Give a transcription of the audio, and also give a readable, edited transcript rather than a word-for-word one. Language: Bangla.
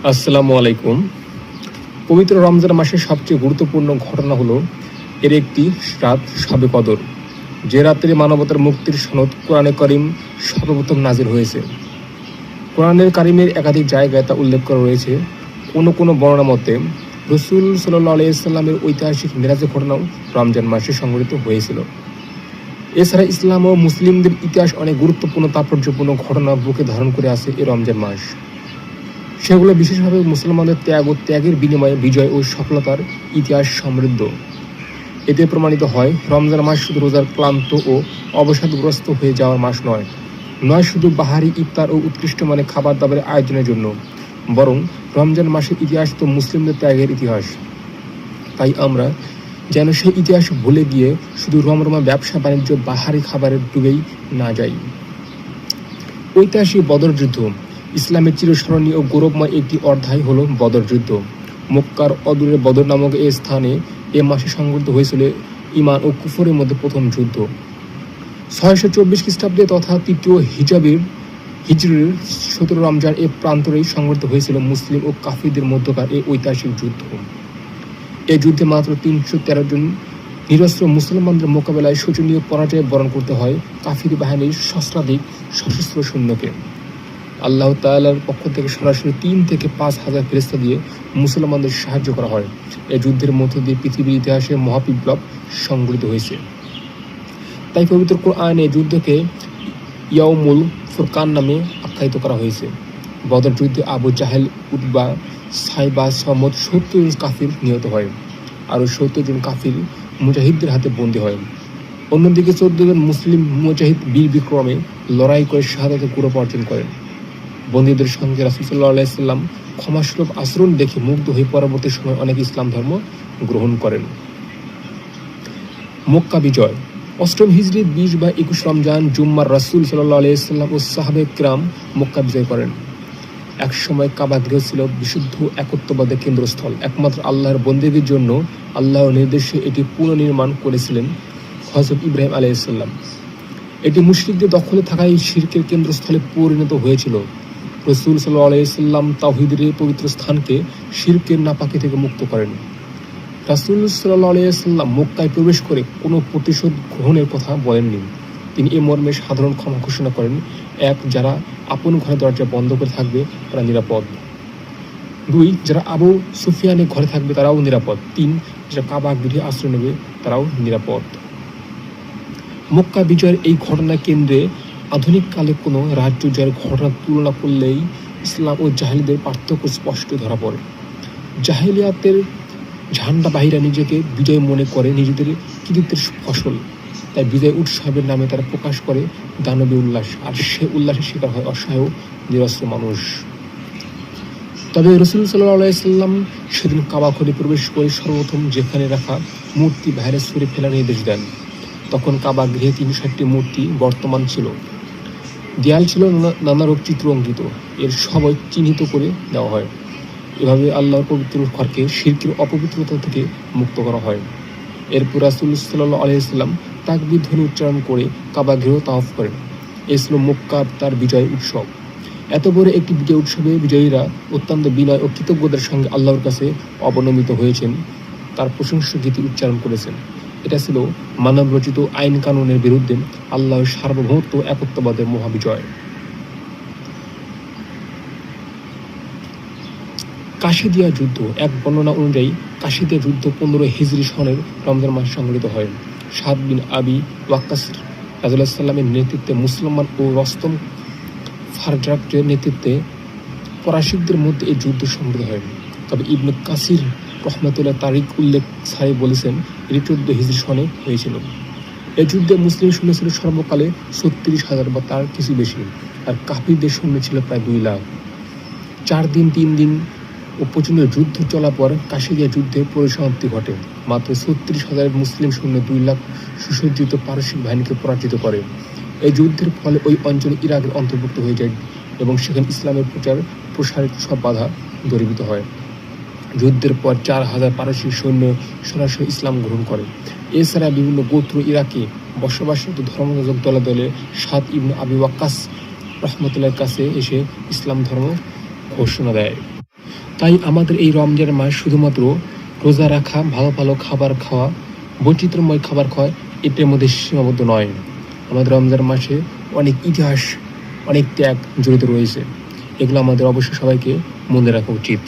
আসসালামু আলাইকুম। পবিত্র রমজান মাসের সবচেয়ে গুরুত্বপূর্ণ ঘটনা হলো এর একটি রাত শবে কদর, যে রাত্রে মানবতার মুক্তির সনদ কোরআনে কারিম সর্বপ্রথম নাজির হয়েছে। কোরআনের কারিমের একাধিক জায়গায় তা উল্লেখ করা রয়েছে। কোনো বর্ণনা মতে রসুল সাল্লাল্লাহু আলাইহি ওয়াসাল্লামের ঐতিহাসিক মিরাজের ঘটনাও রমজান মাসে সংঘটিত হয়েছিল। এছাড়া ইসলাম ও মুসলিমদের ইতিহাস অনেক গুরুত্বপূর্ণ তাৎপর্যপূর্ণ ঘটনা বুকে ধারণ করে আছে এই রমজান মাস। সেগুলো বিশেষভাবে মুসলমানদের ত্যাগ ও ত্যাগের বিনিময়ে বিজয় ও সফলতার ইতিহাস সমৃদ্ধ। এতে প্রমাণিত হয় রমজান মাস শুধু রোজার ক্লান্ত ও অবসাদগ্রস্ত হয়ে যাওয়ার মাস নয় শুধু বাহারি ইফতার ও উৎকৃষ্ট মানে খাবার দাবারের আয়োজনের জন্য, বরং রমজান মাসের ইতিহাস তো মুসলিমদের ত্যাগের ইতিহাস। তাই আমরা যেন সেই ইতিহাস ভুলে গিয়ে শুধু রমরমা ব্যবসা বাণিজ্য বাহারি খাবারের ডুবেই না যাই। ঐতিহাসিক বদর যুদ্ধ ইসলামের চিরস্মরণীয় ও গৌরবময় একটি অধ্যায় হলো বদর যুদ্ধ। মক্কার অদূরে বদর নামক এই স্থানে এ মাসে সংঘটিত হয়েছিল ঈমান ও কুফরের মধ্যে প্রথম যুদ্ধ। 624 খ্রিস্টাব্দে তথা তৃতীয় হিজরির 17 রমজান এ প্রান্তরেই সংঘটিত হয়েছিল মুসলিম ও কাফিরদের মধ্যকার এই ঐতিহাসিক যুদ্ধ। এই যুদ্ধে মাত্র 313 জন নিরস্ত্র মুসলমানদের মোকাবেলায় শোচনীয় পরাজয় বরণ করতে হয় কাফির বাহিনীর সহস্রাধিক সশস্ত্র সৈন্যকে। আল্লাহ তাআলার পক্ষ থেকে সরাসরি 3 থেকে 5 হাজার ফেরেশতা দিয়ে মুসলমানদের সাহায্য করা হয়। এই যুদ্ধের মধ্য দিয়ে পৃথিবীর ইতিহাসে মহাবিপ্লব সংঘটিত হয়েছে। তাই পবিত্র কোরআনে এই যুদ্ধকে ইয়াউমুল ফুরকান নামে আখ্যায়িত করা হয়েছে। বদর যুদ্ধে আবু জাহেল, উতবা, সাইবা সহ 70 জন কাফির নিহত হয়। আরও 70 জন কাফির মুজাহিদদের হাতে বন্দী হয়। অন্যদিকে 14 জন মুসলিম মুজাহিদ বীর বিক্রমে লড়াই করে শাহাদাতের গৌরব অর্জন করেন। বন্দীদের সঙ্গে রাসূল সাল্লাল্লাহু আলাইহি ওয়াসাল্লাম ক্ষমাসুলভ আচরণ দেখে মুগ্ধ হয়ে পরবর্তী সময় অনেক ইসলাম ধর্ম গ্রহণ করেন। মক্কা বিজয় 8ম হিজরি 20 বা 21 রমজান জুম্মার রাসূল সাল্লাল্লাহু আলাইহি ওয়াসাল্লাম ও সাহাবায়ে কিরাম মক্কা বিজয় করেন। এক সময় কাবা গৃহ ছিল বিশুদ্ধ একত্ববাদের কেন্দ্রস্থল। একমাত্র আল্লাহর বন্দেগীর জন্য আল্লাহর নির্দেশে এটি পুনর্নির্মাণ করেছিলেন হযরত ইব্রাহিম আলাইহিস সালাম। এটি মুশরিকদের দখলে থাকায় শিরকের কেন্দ্রস্থলে পরিণত হয়েছিল। রাসূল সাল্লাল্লাহু আলাইহি ওয়াসাল্লাম তাওহীদের এই পবিত্র স্থানকে শিরকের নাপাকি থেকে মুক্ত করেন। রাসূল সাল্লাল্লাহু আলাইহি ওয়াসাল্লাম মক্কায় প্রবেশ করে কোনো প্রতিশোধ গ্রহণের কথা বলেননি। তিনি এ মর্মে সাধারণ ক্ষমা ঘোষণা করেন। 1, যারা আপন ঘরে দরজা বন্ধ করে থাকবে তারা নিরাপদ। 2, যারা আবু সুফিয়ানের ঘরে থাকবে তারাও নিরাপদ। 3, যারা কাবা গৃহে আশ্রয় নেবে তারাও নিরাপদ। মক্কা বিজয়ের এই ঘটনা কেন্দ্রে আধুনিক কালে কোনো রাজ্য জয়ের ঘটনার তুলনা করলেই ইসলাম ও জাহেলিদের পার্থক্য স্পষ্ট ধরা পড়ে। জাহেলিয়াতের ঝান্ডাবাহীরা নিজেকে বিজয় মনে করে নিজেদের কৃতিত্বের ফসল। তাই বিজয় উৎসবের নামে তারা প্রকাশ করে দানবী উল্লাস, আর সে উল্লাসের শিকার হয় অসহায় নিরস্ত্র মানুষ। তবে রাসূল সাল্লাল্লাহু আলাইহি ওয়াসাল্লাম সেদিন কাবা ঘরে প্রবেশ করে সর্বপ্রথম যেখানে রাখা মূর্তি বাইরে সরে ফেলার নির্দেশ দেন। তখন কাবা গৃহে 360টি মূর্তি বর্তমান ছিল। দেয়াল ছিল নানা রূপ চিত্র অঙ্কিত। এর সবাই চিহ্নিত করে দেওয়া হয়। এভাবে আল্লাহর পবিত্র ঘরকে শিরকের অপবিত্রতা থেকে মুক্ত করা হয়। এরপর রাসূল সাল্লাল্লাহু আলাইহি ওয়াসাল্লাম তাকবীর ধ্বনি উচ্চারণ করে কাবা গৃহ তাওয়াফ করেন। এ ছিল মক্কা তার বিজয় উৎসব। এত বড় একটি বিজয় উৎসবে বিজয়ীরা অত্যন্ত বিনয় ও কৃতজ্ঞতার সঙ্গে আল্লাহর কাছে অবনমিত হয়েছেন, তার প্রশংসা গীতি উচ্চারণ করেছেন। এটা ছিল মানব রচিত আইন কানুনের বিরুদ্ধে আল্লাহর সার্বভৌমত্ব একত্ববাদের মহাবিজয়। কাশিদিয়া যুদ্ধ এক বর্ণনা অনুযায়ী কাশিদিয়া যুদ্ধ 15 হিজরি সনের রমজান মাসে সংঘটিত হয়। সাদ বিন আবি ওয়াক্কাস রাদিয়াল্লাহু সাল্লামের নেতৃত্বে মুসলমান ও রস্তম ফারজাকের নেতৃত্বে পরাশিকদের মধ্যে এই যুদ্ধ সংঘটিত হয়। তবে ইবনে কাসির রহমাতুল্লাহ তারিখ উল্লেখ ছাড়াই বলেছেন এটি 14 হিজরি সনে হয়েছিল। এই যুদ্ধে মুসলিম সৈন্য ছিল সর্বকালে 36,000 বা তার কিছু বেশি, আর কাফিরদের সৈন্য ছিল প্রায় 2 লাখ। 4 দিন 3 দিন ও প্রচণ্ড যুদ্ধ চলার পর কাশিদিয়া যুদ্ধের পরিসমাপ্তি ঘটে। মাত্র 36,000 মুসলিম সৈন্য 2 লাখ সুসজ্জিত পারসিক বাহিনীকে পরাজিত করে। এই যুদ্ধের ফলে ওই অঞ্চল ইরাকের অন্তর্ভুক্ত হয়ে যায় এবং সেখানে ইসলামের প্রসারিত সব বাধা দূরীভূত হয়। যুদ্ধের পর 4,000 পারসিক সৈন্য সরাসরি ইসলাম গ্রহণ করে। এছাড়া বিভিন্ন গোত্র ইরাকে বসবাসরত ধর্মযাজক দলে দলে সাদ ইবনে আবি ওয়াক্কাস রহমতুল্লাহর কাছে এসে ইসলাম ধর্ম ঘোষণা দেয়। তাই আমাদের এই রমজান মাস শুধুমাত্র রোজা রাখা, ভালো ভালো খাবার খাওয়া, বৈচিত্র্যময় খাবার খাওয়া এটার মধ্যে সীমাবদ্ধ নয়। আমাদের রমজান মাসে অনেক ইতিহাস, অনেক ত্যাগ জড়িত রয়েছে। এগুলো আমাদের অবশ্যই সবাইকে মনে রাখা উচিত।